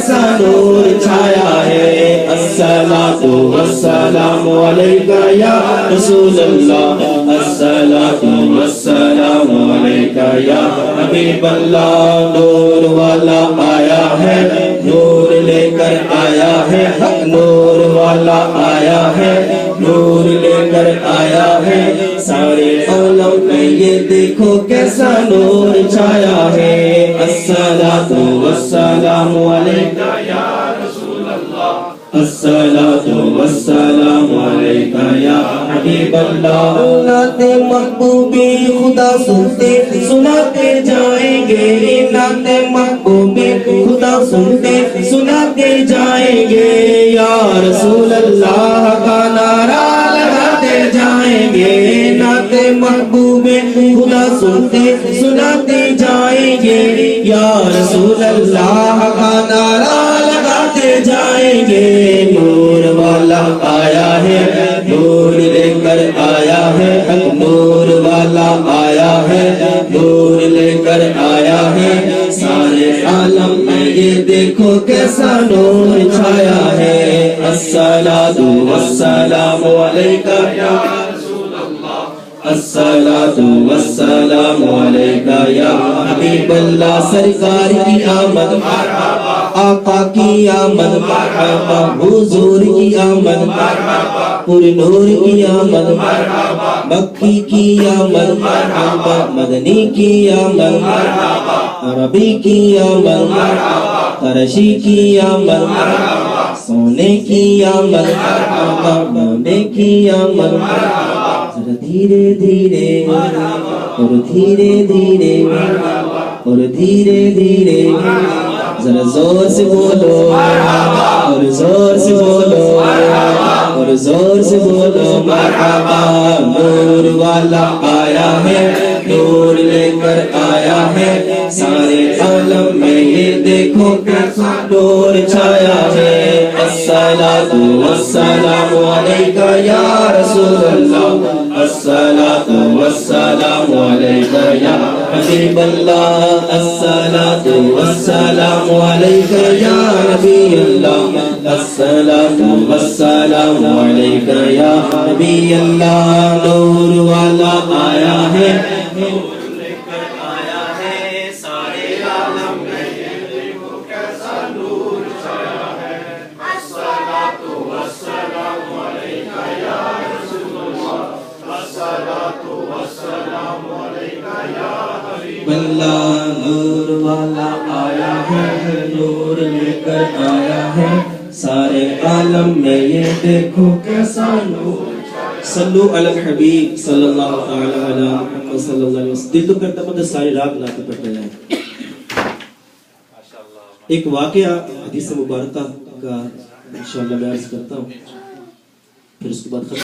کیسا نور چھایا ہے الصلاۃ والسلام علیکہ یا رسول اللہ الصلاۃ والسلام علیکہ یا حبیب اللہ نور والا آیا ہے نور لے کر آیا ہے نور والا آیا ہے نور لے کر آیا ہے سارے عالم میں یہ دیکھو کیسا نور چھایا ہے الصلاۃ والسلام علیکہ یا رسول اللہ الصلاۃ والسلام علیکہ یا حبیب اللہ نعت محبوب خدا سنتے سناتے جائیں گے نعت محبوب خدا سنتے سناتے جائیں گے یا رسول اللہ کا نعرہ لگاتے جائیں گے نعت محبوب خدا سنتے سناتے جائیں گے یا رسول اللہ کا نعرہ لگاتے جائیں گے نور والا آیا ہے نور لے کر آیا ہے نور والا آیا ہے نور لے کر آیا ہے سارے عالم میں یہ دیکھو کیسا نور چھایا ہے الصلاۃ والسلام علیکہ یا رسول اللہ الصلاۃ والسلام علیکہ یا حبیب اللہ سرکار کی آمد مرحبا آقا کی آمد مرحبا حضور کی آمد مرحبا پر نور کی آمد مرحبا مکی کی آمد مرحبا مدنی کی آمد مرحبا عربی کی آمد مرحبا قرشی کی آمد مرحبا سونے کی آمد مرحبا مونے کی آمد مرحبا ذرا دھیرے دھیرے اور دھیرے دھیرے اور دھیرے دھیرے ذرا زور سے بولو اور زور سے بولو اور زور سے بولو مرحبا نور والا آیا ہے نور لے کر آیا ہے سارے عالم میں یہ دیکھو کیسا نور چھایا ہے الصلاۃ والسلام علیکہ یا رسول اللہ الصلاۃ والسلام علیکہ یا حبیب اللہ الصلاۃ والسلام علیکہ یا نبی اللہ الصلاۃ والسلام علیکہ یا نبی اللہ نور والا آیا ہے نور لے کر آیا ہے سارے عالم میں یہ دیکھو کیسا نور چھایا ہے الصلاۃ والسلام علیکہ یا رسول اللہ الصلاۃ والسلام علیکہ یا حبیب اللہ نور والا آیا ہے نور لے کر آیا ہے سارے عالم میں یہ دیکھو کیسا نور صلو علی الحبیب صلی اللہ تعالی علی محمد صلی اللہ علیہ وسلم دل تو کرتا مجھے ساری رات نعت پڑھتے جائیں ایک واقعہ حدیث مبارکہ کا انشاءاللہ میں عرض کرتا ہوں پھر اس کے بعد